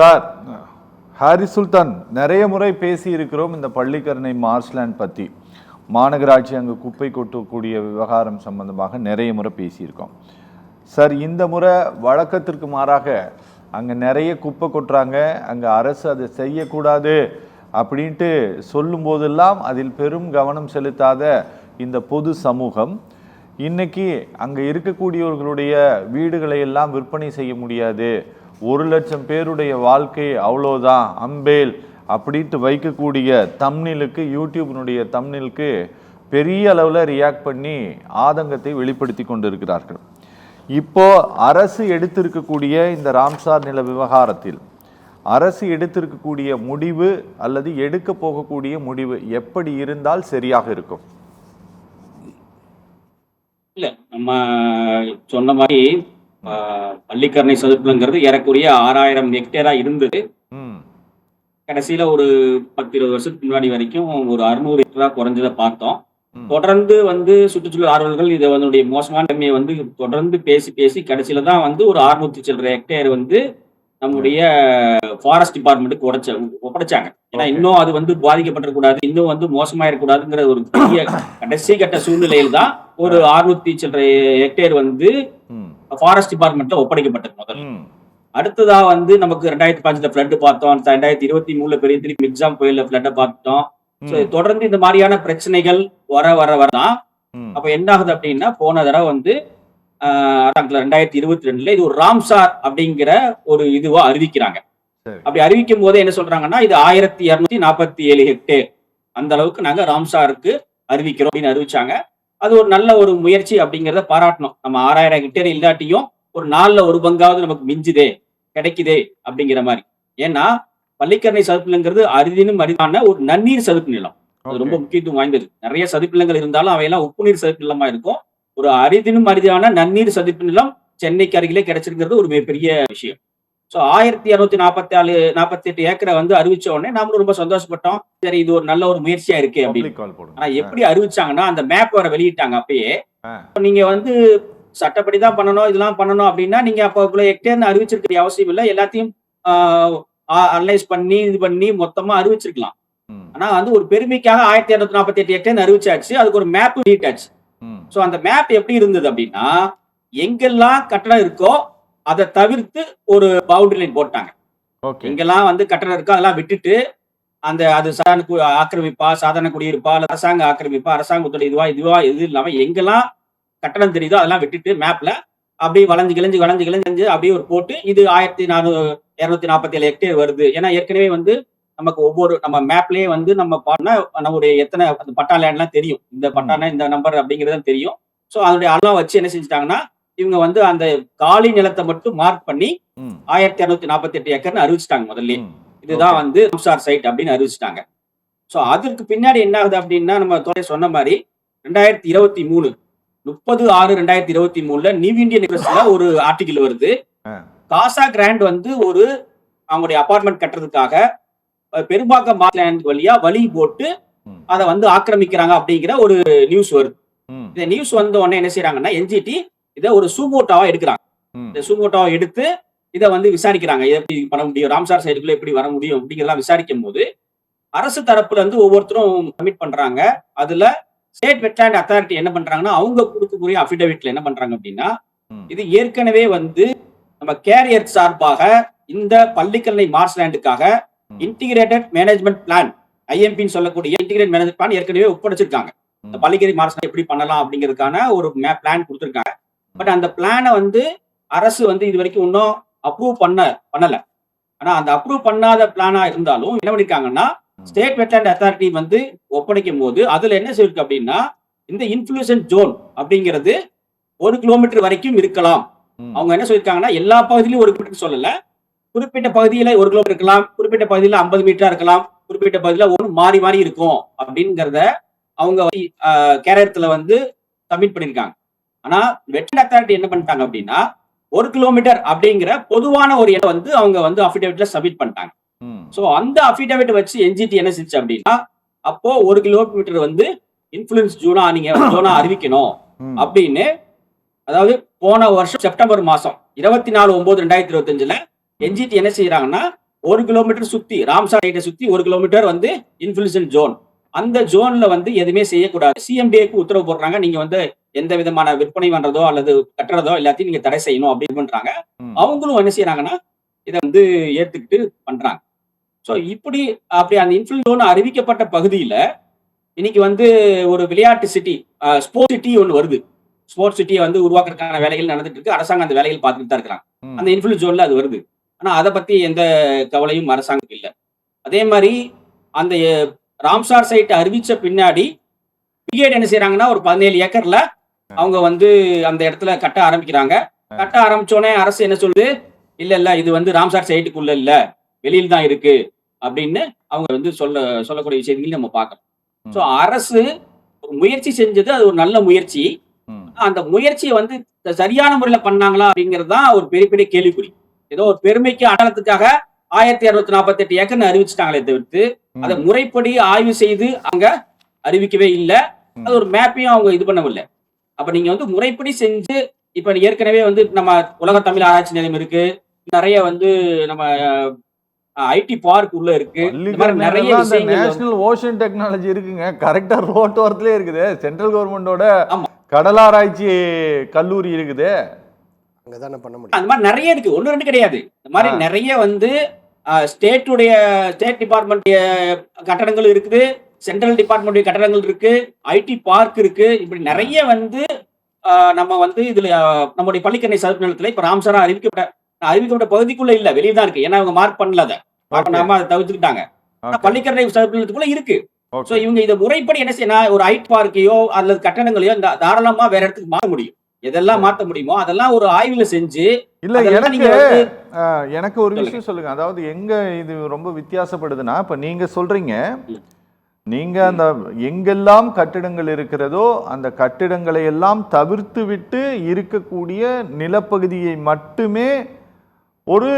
Sir, Harris சுல்தான் நிறைய முறை பேசி இருக்கிறோம் இந்த பள்ளிக்கரணை மார்ஷ்லேண்ட் பற்றி. மாநகராட்சி அங்கே குப்பை கொட்டக்கூடிய விவகாரம் சம்பந்தமாக நிறைய முறை பேசியிருக்கோம் சார். இந்த முறை வழக்கத்திற்கு மாறாக அங்கே நிறைய குப்பை கொட்டுறாங்க. அங்கே அரசு அதை செய்யக்கூடாது அப்படின்ட்டு சொல்லும் போதெல்லாம் அதில் பெரும் கவனம் செலுத்தாத இந்த பொது சமூகம் இன்னைக்கு அங்கே இருக்கக்கூடியவர்களுடைய வீடுகளை எல்லாம் விற்பனை செய்ய முடியாது, 1,00,000 பேருடைய வாழ்க்கை அவ்வளோதான் அம்பேல் அப்படின்ட்டு வைக்கக்கூடிய தம்னிலுக்கு, யூடியூபினுடைய தம்னிலுக்கு பெரிய அளவில் ரியாக்ட் பண்ணி ஆதங்கத்தை வெளிப்படுத்தி கொண்டு இருக்கிறார்கள். இப்போ அரசு எடுத்திருக்கக்கூடிய இந்த ராம்சார் நில விவகாரத்தில் அரசு எடுத்திருக்கக்கூடிய முடிவு அல்லது எடுக்க போகக்கூடிய முடிவு எப்படி இருந்தால் சரியாக இருக்கும்? இல்ல, நம்ம சொன்ன மாதிரி பள்ளிக்கரணை சதுப்புங்கிறது ஏறக்குறைய 6,000 ஹெக்டேரா இருந்தது. கடைசியில ஒரு 10-20 வருஷத்துக்கு முன்னாடி வரைக்கும் ஒரு 600 ஹெக்டரா குறைஞ்சதை பார்த்தோம். தொடர்ந்து சுற்றுச்சூழல் ஆர்வலர்கள் இதை மோசமான தன்மையை தொடர்ந்து பேசி கடைசியில தான் ஒரு 600 சில்லறை ஹெக்டேர் நம்முடைய ஃபாரஸ்ட் டிபார்ட்மெண்ட்டுக்கு ஒப்படைச்சாங்க. ஏன்னா இன்னும் அது பாதிக்கப்பட்டிருக்கூடாது, இன்னும் மோசமாயிருக்கூடாதுங்கிற ஒரு பெரிய கடைசி கட்ட சூழ்நிலையில் தான் ஒரு 600 சில்லறை ஹெக்டேர் ஃபாரஸ்ட் டிபார்ட்மெண்ட்ல ஒப்படைக்கப்பட்டது முதல். அடுத்ததா நமக்கு 2015 ஃபிளட் பார்த்தோம், 2023 பெரிய திருப்பி மிக்ஸாம் புயல்ல ஃபிளட்டை பார்த்தோம். தொடர்ந்து இந்த மாதிரியான பிரச்சனைகள் வரதான் அப்ப என்ன ஆகுது அப்படின்னா, போன தடவை 2022 இது ஒரு ராம்சார் அப்படிங்கிற ஒரு இதுவா அறிவிக்கிறாங்க. அப்படி அறிவிக்கும் போதே என்ன சொல்றாங்கன்னா, இது 1247 ஹெக்டேர் அந்த அளவுக்கு நாங்க ராம்சாருக்கு அறிவிக்கிறோம் அப்படின்னு அறிவிச்சாங்க. அது ஒரு நல்ல ஒரு முயற்சி அப்படிங்கிறத பாராட்டணும். நம்ம 6,000 ஹெக்டேர் இல்லாட்டியும் ஒரு 4ல் 1 பங்காவது நமக்கு மிஞ்சுதே, கிடைக்குதே அப்படிங்கிற மாதிரி. ஏன்னா பள்ளிக்கரணை சதுப்பு நிலங்கிறது அரிதினும் அரிதான ஒரு நன்னீர் சதுப்பு நிலம். அது ரொம்ப முக்கியத்துவம் வாய்ந்தது. நிறைய சதுப்பு நிலங்கள் இருந்தாலும் அவையெல்லாம் உப்பு நீர் சதுப்பு நிலமா இருக்கும். ஒரு அரிதினும் அரிதான நன்னீர் சதுப்பு நிலம் சென்னைக்கு அருகிலே கிடைச்சிருக்கிறது ஒரு மிகப்பெரிய விஷயம். 1248 ஏக்கரை அறிவிச்ச உடனே நாமளும் ரொம்ப சந்தோஷப்பட்டோம். சரி, இது ஒரு நல்ல ஒரு முயற்சியா இருக்கு அப்படின்னு. ஆனா எப்படி அறிவிச்சாங்கன்னா, அந்த மேப் வர வெளியிட்டாங்க. அப்பயே நீங்க சட்டப்படிதான் பண்ணணும், இதெல்லாம் பண்ணணும் அப்படின்னா நீங்க அப்ப ஹெக்டேர்னு அறிவிச்சிருக்க அவசியம் இல்லை. எல்லாத்தையும் அனலைஸ் பண்ணி இது பண்ணி மொத்தமா அறிவிச்சிருக்கலாம். ஆனா ஒரு பெருமைக்காக 1248 ஹெக்டேர் அறிவிச்சாச்சு, அதுக்கு ஒரு மேப் வெளியிட்டாச்சு. சோ அந்த மேப் எப்படி இருந்தது அப்படின்னா, எங்கெல்லாம் கட்டடம் இருக்கோ அதை தவிர்த்து ஒரு பவுண்டரி லைன் போட்டாங்க. எங்கெல்லாம் கட்டடம் இருக்கோ அதெல்லாம் விட்டுட்டு அது சாதாரண ஆக்கிரமிப்பா, சாதாரண குடியிருப்பா, அரசாங்க ஆக்கிரமிப்பா, அரசாங்கத்துடைய இதுவா எது இல்லாம எங்கெல்லாம் கட்டடம் தெரியுதோ அதெல்லாம் விட்டுட்டு மேப்ல அப்படியே வளைஞ்சு கிளைஞ்சு அப்படியே ஒரு போட்டு இது 1247 ஹெக்டேர் வருது. ஏன்னா ஏற்கனவே நமக்கு ஒவ்வொரு நம்ம மேப்லயே நம்ம பாடினா நம்மளுடைய எத்தனை பட்டா லேண்ட்லாம் தெரியும். இந்த பட்டானா இந்த நம்பர் அப்படிங்கிறது தெரியும். ஸோ அதனுடைய அளவு வச்சு என்ன செஞ்சுட்டாங்கன்னா, இவங்க அந்த காலி நிலத்தை மட்டும் மார்க் பண்ணி 1248 ஏக்கர்னு அறிவிச்சிட்டாங்க முதல்ல. இதுதான் ராம்சார் சைட் அப்படின்னு அறிவிச்சிட்டாங்க. ஸோ அதற்கு பின்னாடி என்ன ஆகுது அப்படின்னா, நம்ம சொன்ன மாதிரி 2023 30/6/2023 நியூ இந்தியன் எக்ஸ்பிரஸ்ல ஒரு ஆர்டிகிள் வருது. காசா கிராண்ட் ஒரு அவங்களுடைய அபார்ட்மெண்ட் கட்டுறதுக்காக பெரும்பாக்கம் மார்ஷ்லேண்ட் வழியா வழி போட்டு அதை ஆக்கிரமிக்கிறாங்க அப்படிங்கிற ஒரு நியூஸ் வருது. இந்த நியூஸ் வந்த உடனே என்ன செய்யறாங்கன்னா, என்ஜிடி இதை ஒரு சூமோட்டாவா எடுக்கிறாங்க. இந்த சூமோட்டாவா எடுத்து இதை விசாரிக்கிறாங்க. எப்படி பண்ண முடியும், ராம்சார் சைடுக்குள்ள எப்படி வர முடியும் அப்படிங்கிறதெல்லாம் விசாரிக்கும் போது அரசு தரப்புல ஒவ்வொருத்தரும் சப்மிட் பண்றாங்க. அதுல ஸ்டேட் வெட்லேண்ட் அத்தாரிட்டி என்ன பண்றாங்கன்னா, அவங்க கொடுக்கக்கூடிய அபிடவிட்ல என்ன பண்றாங்க அப்படின்னா, இது ஏற்கனவே நம்ம கேரியர் சார்பாக இந்த பள்ளிக்கரணை மார்ஷ்லேண்டுக்காக இன்டிகிரேட்டட் மேனேஜ்மெண்ட் பிளான், ஐஎம்பின்னு சொல்லக்கூடிய இன்டிகிரேட் மேனேஜ்மெண்ட் பிளான் ஏற்கனவே ஒப்படைச்சிருக்காங்க. இந்த பள்ளிக்கரணை மார்ஷ்லேண்ட் எப்படி பண்ணலாம் அப்படிங்கிறதுக்கான ஒரு பிளான் கொடுத்திருக்காங்க. பட் அந்த பிளானை அரசு இது வரைக்கும் இன்னும் அப்ரூவ் பண்ணல. ஆனா அந்த அப்ரூவ் பண்ணாத பிளானா இருந்தாலும் என்ன பண்ணிருக்காங்கன்னா, ஸ்டேட் வெட்லேண்ட் அத்தாரிட்டி ஒப்படைக்கும் போது அதுல என்ன சொல்லிருக்கு அப்படின்னா, இந்த இன்ஃப்ளூயன்ஸ் ஜோன் அப்படிங்கிறது 1 கிலோமீட்டர் வரைக்கும் இருக்கலாம். அவங்க என்ன சொல்லிருக்காங்கன்னா, எல்லா பகுதியிலும் 1 கிலோமீட்டர் சொல்லல, குறிப்பிட்ட பகுதியில 1 கிலோமீட்டர் இருக்கலாம், குறிப்பிட்ட பகுதியில 50 மீட்டரா இருக்கலாம், குறிப்பிட்ட பகுதியில மாறி மாறி இருக்கும் அப்படிங்கறத அவங்க கேரியர்ல சப்மிட் பண்ணிருக்காங்க. ஆனா வெட்லேண்ட் அத்தாரிட்டி என்ன பண்ணிட்டாங்க அப்படின்னா, 1 கிலோமீட்டர் அப்படிங்கிற பொதுவான ஒரு இடம் அவங்க அபிடவிட்ல சப்மிட் பண்ணிட்டாங்க. சோ அந்த அபிடவிட் வச்சு என்ஜிடி என்ன செஞ்சு அப்படின்னா, அப்போ 1 கிலோமீட்டர் இன்ஃப்ளூயன்ஸ் ஜோனா அறிவிக்கணும் அப்படின்னு. அதாவது போன வருஷம் செப்டம்பர் மாசம் 24/9/2025 என்ஜிடி என்ன செய்யறாங்கன்னா, 1 கிலோமீட்டர் சுத்தி ராம்சார் சைட்டை சுத்தி 1 கிலோமீட்டர் வந்து இன்ஃப்ளூயன்ஸ் ஜோன். அந்த ஜோன்ல வந்து எதுவுமே செய்யக்கூடாது. சிஎம்டிஏக்கு உத்தரவு போடுறாங்க, நீங்க வந்து எந்த விதமான விற்பனை பண்றதோ அல்லது கட்டுறதோ எல்லாத்தையும் நீங்க தடை செய்யணும் அப்படின்னு பண்றாங்க. அவங்களும் என்ன செய்யறாங்கன்னா இதை வந்து ஏத்துக்கிட்டு பண்றாங்க. சோ அப்படி அந்த இன்ஃப்ளூயன்ஸ் ஜோன் அறிவிக்கப்பட்ட பகுதியில இன்னைக்கு வந்து ஒரு விளையாட்டு சிட்டி, ஸ்போர்ட்ஸ் சிட்டி ஒன்று வருது. ஸ்போர்ட்ஸ் சிட்டியை வந்து உருவாக்குறதுக்கான வேலைகள் நடந்துட்டு இருக்கு. அரசாங்கம் அந்த வேலைகள் பார்த்துட்டு தான் இருக்கிறாங்க. அந்த இன்ஃப்ளூயன்ஸ் ஜோன்ல அது வருது. ஆனா அதை பத்தி எந்த கவலையும் அரசாங்கம் இல்லை. அதே மாதிரி அந்த ராம்சார் சைட் அறிவிச்ச பின்னாடி பிரிகேட் என்ன செய்யறாங்கன்னா ஒரு 17 ஏக்கர்ல அவங்க வந்து அந்த இடத்துல கட்ட ஆரம்பிக்கிறாங்க. கட்ட ஆரம்பிச்சோடனே அரசு என்ன சொல்லுது, இல்ல இது வந்து ராம்சார் சைட்டுக்குள்ள இல்ல, வெளியில் தான் இருக்கு அப்படின்னு அவங்க வந்து சொல்லக்கூடிய விஷயங்களையும் நம்ம பார்க்கணும். சோ அரசு ஒரு முயற்சி செஞ்சது, அது ஒரு நல்ல முயற்சி. அந்த முயற்சியை வந்து சரியான முறையில பண்ணாங்களா அப்படிங்கிறது தான் ஒரு பெரிய பெரிய கேள்விக்குறி. ஏதோ ஒரு பெருமைக்கு அடையாளத்துக்காக 1648 ஏக்கர் அறிவிச்சுட்டாங்களே தவிர்த்து அதை முறைப்படி ஆய்வு செய்து அங்க அறிவிக்கவே இல்லை. அது ஒரு மேப்பையும் அவங்க இது பண்ணவில்லை. அப்ப நீங்க வந்து முறைப்படி செஞ்சு, இப்ப ஏற்கனவே வந்து நம்ம உலக தமிழ் ஆராய்ச்சி நிலையம் இருக்கு, நிறைய வந்து நம்ம ஐடி பார்க் உள்ள இருக்கு, நிறைய நேஷனல் ஓஷன் டெக்னாலஜி இருக்குங்க. கரெக்டா ரோட் ஓரத்திலே இருக்குது. சென்ட்ரல் கவர்மெண்டோட கடலாராய்ச்சி கல்லூரி இருக்குது. அங்கதானே பண்ண முடியும். அந்த மாதிரி நிறைய இருக்கு, 1-2 கிடையாது. இந்த மாதிரி நிறைய வந்து ஸ்டேட் டிபார்ட்மெண்ட் கட்டடங்கள் இருக்குது, சென்ட்ரல் டிபார்ட்மெண்ட் கட்டடங்கள் இருக்கு, ஐடி பார்க் இருக்கு. இப்படி நிறைய வந்து நம்ம வந்து இதுல நம்முடைய பள்ளிக்கரணை சதுப்பு நிலத்துல இப்ப ராம்சாரா அறிவிக்கப்பட்ட பகுதிக்குள்ள இல்ல, வெளியே தான் இருக்கு. ஏன்னா அவங்க மார்க் பண்ணல, அதை தவிர்த்துக்கிட்டாங்க. பள்ளிக்கரணை சதுப்பு நிலத்துக்குள்ள இருக்கு. சோ இவங்க இதை முறைப்படி என்ன செய்யணும், ஒரு ஐடி பார்க்கையோ அல்லது கட்டடங்களையோ தாராளமா வேற இடத்துக்கு மாற்ற முடியும். எதெல்லாம் மாற்ற முடியுமோ அதெல்லாம் ஒரு ஆய்வுல செஞ்சு. இல்ல, எனக்கு ஒரு விஷயம் சொல்லுங்க. அதாவது எங்க இது ரொம்ப வித்தியாசப்படுதுன்னா, இப்ப நீங்க சொல்றீங்க, நீங்க அந்த எங்கெல்லாம் கட்டிடங்கள் இருக்கிறதோ அந்த கட்டிடங்களை எல்லாம் தவிர்த்து விட்டு இருக்கக்கூடிய நிலப்பகுதியை மட்டுமே ஒரு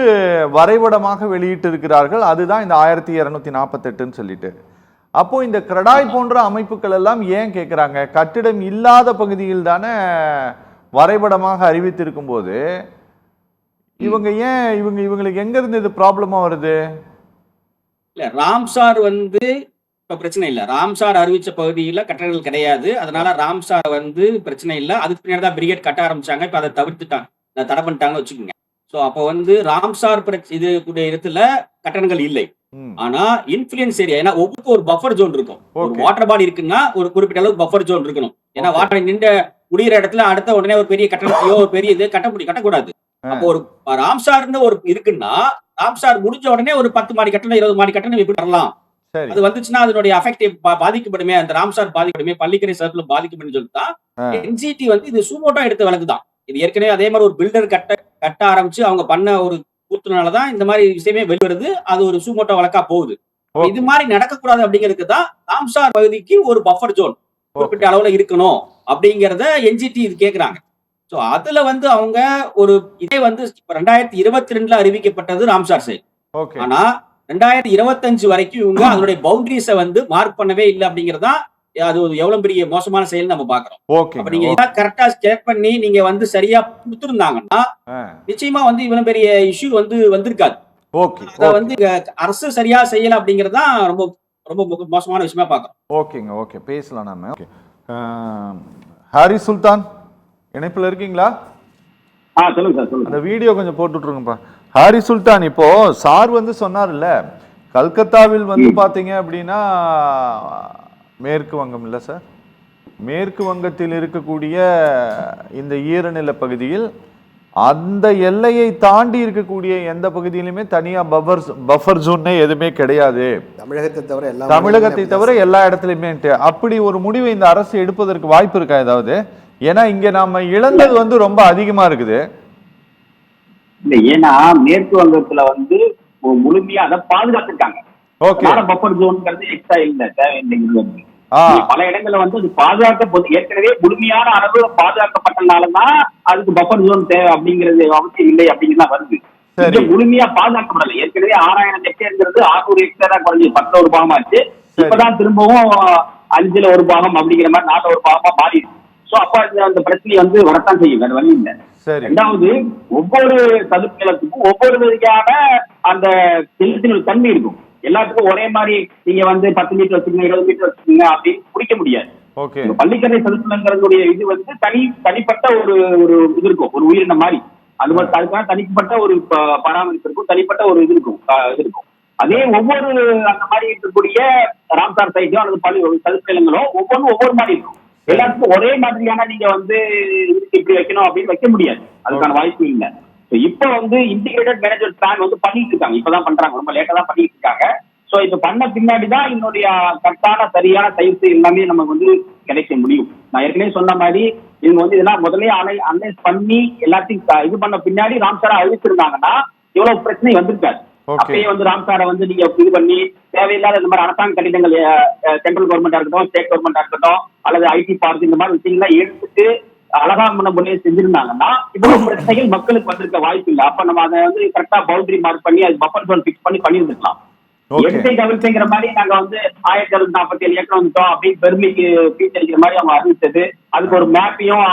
வரைபடமாக வெளியிட்டு இருக்கிறார்கள். அதுதான் இந்த 1248 சொல்லிட்டு. அப்போ இந்த கிரடாய் போன்ற அமைப்புகள் எல்லாம் ஏன் கேட்கிறாங்க? கட்டிடம் இல்லாத பகுதியில் தானே வரைபடமாக அறிவித்திருக்கும் போது இவங்களுக்கு எங்க இருந்து இது ப்ராப்ளமா வருது? இல்ல, ராம்சார் வந்து இப்ப பிரச்சனை இல்ல. ராம்சார் அறிவிச்ச பகுதியில கட்டடங்கள் கிடையாது, அதனால ராம்சார் வந்து பிரச்சனை இல்ல. அதுக்கு பின்னாடி தான் பிரிகேட் கட்ட ஆரம்பிச்சாங்க. இப்ப அதை தவிர்த்துட்டாங்க, தடை பண்ணிட்டாங்க வச்சுக்கோங்க. சோ அப்ப வந்து ராம்சார் இது கூடிய இடத்துல கட்டடங்கள் இல்லை. ஆனா இன்ஃப்ளூயன்ஸ் ஏரியா, ஏன்னா ஒவ்வொரு ஒரு பஃபர் ஜோன் இருக்கும். ஒரு வாட்டர் பாடி இருக்குன்னா ஒரு குறிப்பிட்ட அளவுக்கு பஃபர் ஜோன் இருக்கணும். ஏன்னா வாட்டர் நின்ற முடிகிற இடத்துல அடுத்த உடனே ஒரு பெரிய கட்டடத்தையோ ஒரு பெரிய இது கட்டக்கூடாது. அப்போ ஒரு ராம்சார்னு ஒரு இருக்குன்னா ராம்சார் முடிஞ்ச உடனே ஒரு 10 மாடி கட்டணம் 20 மாடி கட்டணம் எப்படி வரலாம்? அது வந்துச்சுன்னா அதனுடைய அஃபெக்டிவ் பாதிக்கப்படுமே, அந்த ராம்சார் பாதிக்கப்படுமே, பள்ளிக்கரை சர்க்கிள் பாதிக்கப்படுமே சொல்லிதான் என்ஜிடி வந்து இது சூமோட்டா எடுத்த வழக்குதான். இது ஏற்கனவே அதே மாதிரி ஒரு பில்டர் கட்ட ஆரம்பிச்சு அவங்க பண்ண ஒரு கூத்துனாலதான் இந்த மாதிரி விஷயமே வெளிவருது. அது ஒரு சூமோட்டோ வழக்கா போகுது. இது மாதிரி நடக்கக்கூடாது அப்படிங்கிறதுக்கு தான் ராம்சார் பகுதிக்கு ஒரு பஃபர் ஜோன் குறிப்பிட்ட அளவுல இருக்கணும் அப்படிங்கறத என்ஜிடி இது கேக்குறாங்க. சோ அதுல வந்து அவங்க ஒரு இதே வந்து 2022 அறிவிக்கப்பட்டது ராம்சார் சைட். ஆனா 2025 வரைக்கும் இவங்க அதனுடைய பவுண்டரிஸை வந்து மார்க் பண்ணவே இல்லை அப்படிங்கறதா அது எவ்வளவு பெரிய மோசமான செயல் நம்ம பாக்குறோம். அப்ப நீங்க இதான் கரெக்டா செக் பண்ணி நீங்க வந்து சரியா கொடுத்திருந்தாங்கன்னா நிச்சயமா வந்து இவ்வளவு பெரிய இஷ்யூ வந்து வந்திருக்காது. அத வந்து அரசு சரியா செய்யல அப்படிங்கறதா ரொம்ப ரொம்ப மோசமான விஷயமா பாக்குறோம். ஓகேங்க, ஓகே, பேசலாம் நாம. ஹாரிஸ் சுல்தான் இணைப்புல இருக்கீங்களா? சொல்லுங்க சார், சொல்லுங்க. அந்த வீடியோ கொஞ்சம் போட்டுட்டுருங்கப்பா. ஹாரிஸ் சுல்தான், இப்போ சார் வந்து சொன்னார்ல, கல்கத்தாவில் வந்து பாத்தீங்க அப்படின்னா மேற்கு வங்கம் இல்லை சார், மேற்கு வங்கத்தில் இருக்கக்கூடிய இந்த ஈரநில பகுதியில் அந்த எல்லையை தாண்டி இருக்கக்கூடிய எந்த பகுதியிலுமே தனியா பஃபர் ஜோன்னே எதுவுமே கிடையாது, தமிழகத்தை தவிர எல்லா இடத்துலையுமே. அப்படி ஒரு முடிவை இந்த அரசு எடுப்பதற்கு வாய்ப்பு இருக்கா ஏதாவது? ஏன்னா இங்க நாம இழந்தது வந்து ரொம்ப அதிகமா இருக்குது. இல்ல, ஏன்னா மேற்கு வங்கத்துல வந்து முழுமையா அதை பாதுகாத்துருக்காங்க. பஃபர் ஜோன்ங்கிறது எக்ஸ்ட்ரா இல்ல, தேவையில்லைங்கிறது. பல இடங்கள்ல வந்து அது ஏற்கனவே முழுமையான அளவு பாதுகாக்கப்பட்டனாலதான் அதுக்கு பஃபர் ஜோன் தேவை அப்படிங்கிறது அவசியம் இல்லை அப்படிங்கிறதா வருது. முழுமையா பாதுகாக்கப்படல. ஏற்கனவே 6000 ஹெக்டேர்ங்கிறது 600 ஹெக்டேரா குறைஞ்சி 10 ஒரு பாகமாச்சு. இப்பதான் திரும்பவும் 5ல் 1 பாகம் அப்படிங்கிற மாதிரி 4ல் 1 பாகமா மாறிடுச்சு. சோ அப்ப அந்த பிரச்சனை வந்து வரத்தான் செய்யும், வேற வழி இல்லை. சரி. ரெண்டாவது, ஒவ்வொரு சதுப்பு நிலத்துக்கும் ஒவ்வொரு வகையான அந்த செலுத்தின தன்மை இருக்கும். எல்லாத்துக்கும் ஒரே மாதிரி நீங்க வந்து 10 மீட்டர் வச்சுக்கோங்க, 20 மீட்டர் வச்சுக்கோங்க அப்படின்னு பிடிக்க முடியாது. ஓகே. பள்ளிக்கரணை சதுப்புலங்கிறதுடைய இது வந்து தனிப்பட்ட ஒரு ஒரு இது இருக்கும், ஒரு உயிரின மாதிரி. அது மாதிரி அதுக்கான தனிப்பட்ட ஒரு பராமரிப்பு இருக்கும், தனிப்பட்ட ஒரு இது இருக்கும். அதே ஒவ்வொரு அந்த மாதிரி இருக்கக்கூடிய ராம்சார் சைட்டோ அல்லது சதுப்பு நிலங்களோ ஒவ்வொன்றும் ஒவ்வொரு மாதிரி இருக்கும். எல்லாத்துக்கும் ஒரே மாதிரியான நீங்க வந்து இப்படி வைக்கணும் அப்படின்னு வைக்க முடியாது, அதுக்கான வாய்ப்பு இல்லை. இப்ப வந்து இன்டிகிரேட்டட் மேனேஜ்மெண்ட் பிளான் வந்து பண்ணிட்டு இருக்காங்க, இப்பதான் பண்றாங்க, ரொம்ப லேட்டா தான் பண்ணிட்டு இருக்காங்க. சோ இப்ப பண்ண பின்னாடிதான் என்னுடைய கரெக்டான சரியான சைஸ் எல்லாமே நமக்கு வந்து கிடைக்க முடியும். நான் ஏற்கனவே சொன்ன மாதிரி இவங்க வந்து இதெல்லாம் முதலே அனலைஸ் பண்ணி எல்லாத்தையும் இது பண்ண பின்னாடி ராம்சாரா அறிவிச்சிருந்தாங்கன்னா இவ்வளவு பிரச்சனை வந்திருக்காது. அப்பயே வந்து ராம்சாரை வந்து நீங்க இது பண்ணி தேவையில்லாத இந்த மாதிரி அரசாங்க கட்டிடங்கள், சென்ட்ரல் கவர்மெண்டா இருக்கட்டும், ஸ்டேட் கவர்மெண்டா இருக்கட்டும், அல்லது ஐடி பார்க், இந்த மாதிரி விஷயங்கள்லாம் எடுத்துட்டு அழகான முறையை செஞ்சிருந்தாங்கன்னா இவ்வளவு பிரச்சனைகள் மக்களுக்கு வந்திருக்க வாய்ப்பு இல்லை. அப்ப நம்ம அதை வந்து கரெக்டா பவுண்டரி மார்க் பண்ணி அது பஃபர் ஜோன் பிக்ஸ் பண்ணி பண்ணியிருந்துக்கலாம். எடுத்தை கவிழ்த்தைங்கிற மாதிரி நாங்க வந்து 1647 ஏக்கர் வந்துட்டோம் அப்படின்னு பெருமைக்கு பீச் அடிக்கிற மாதிரி அவங்க அறிவித்தது, அதுக்கு ஒரு மேப்பையும்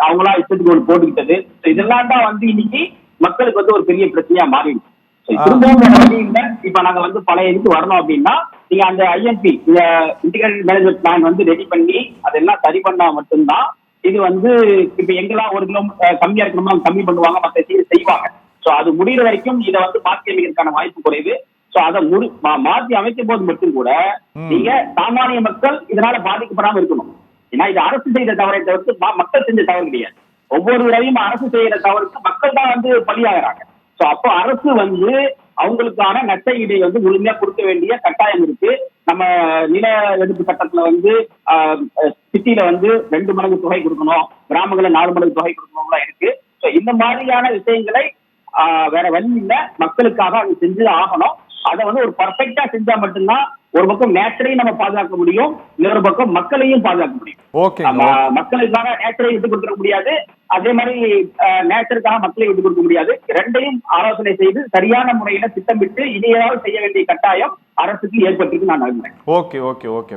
அவங்களா இஷ்டத்துக்கு ஒரு போட்டுக்கிட்டது, இதெல்லாம் தான் வந்து இன்னைக்கு மக்களுக்கு வந்து ஒரு பெரிய பிரச்சனையா மாறிடுச்சு. திரும்பவும் வழி இல்லை. இப்ப நாங்க வந்து பழைய இதுக்கு வரணும் அப்படின்னா நீங்க அந்த ஐஎம்பி இன்டிகிரேட்டட் மேனேஜ்மெண்ட் பிளான் வந்து ரெடி பண்ணி அதெல்லாம் சரி பண்ணா மட்டும்தான் இது வந்து இப்ப எங்கெல்லாம் 1 கிலோ கம்மியா இருக்கணுமோ கம்மி பண்ணுவாங்க, மற்ற செய்வாங்க. சோ அது முடிகிற வரைக்கும் இதை வந்து மாற்றி அமைக்கிறதுக்கான வாய்ப்பு குறைவு. சோ அதை மாற்றி அமைக்கும் போது மட்டும் கூட நீங்க சாமானிய மக்கள் இதனால பாதிக்கப்படாம இருக்கணும். ஏன்னா இது அரசு செய்த தவறை தவிர்த்து மக்கள் செஞ்ச தவறு கிடையாது. ஒவ்வொரு தடவையும் அரசு செய்யற தவறுக்கு மக்கள் தான் வந்து பலியாகிறாங்க. சோ அப்போ அரசு வந்து அவங்களுக்கான நஷ்ட ஈடை வந்து முழுமையா கொடுக்க வேண்டிய கட்டாயம் இருக்கு. நம்ம நில எடுப்பு சட்டத்துல வந்து சிட்டில வந்து 2 மடங்கு தொகை கொடுக்கணும், கிராமங்கள்ல 4 மடங்கு தொகை கொடுக்கணும்லாம் இருக்கு. சோ இந்த மாதிரியான விஷயங்களை வேற வழி இல்ல, மக்களுக்காக அது செஞ்சு ஆகணும். அதை வந்து ஒரு பர்ஃபெக்டா செஞ்சா மட்டும்தான் ஒரு பக்கம் நேச்சரையும் நம்ம பாதுகாக்க முடியும், இன்னொரு பக்கம் மக்களையும் பாதுகாக்க முடியும். மக்களுக்காக நேச்சரை விட்டு கொடுக்க முடியாது, அதே மாதிரி நேச்சருக்காக மக்களை விட்டு கொடுக்க முடியாது. ரெண்டையும் ஆலோசனை செய்து சரியான முறையில திட்டமிட்டு இதையாவது செய்ய வேண்டிய கட்டாயம் அரசுக்கு ஏற்பட்டிருக்கு நான் நம்புறேன். Okay okay okay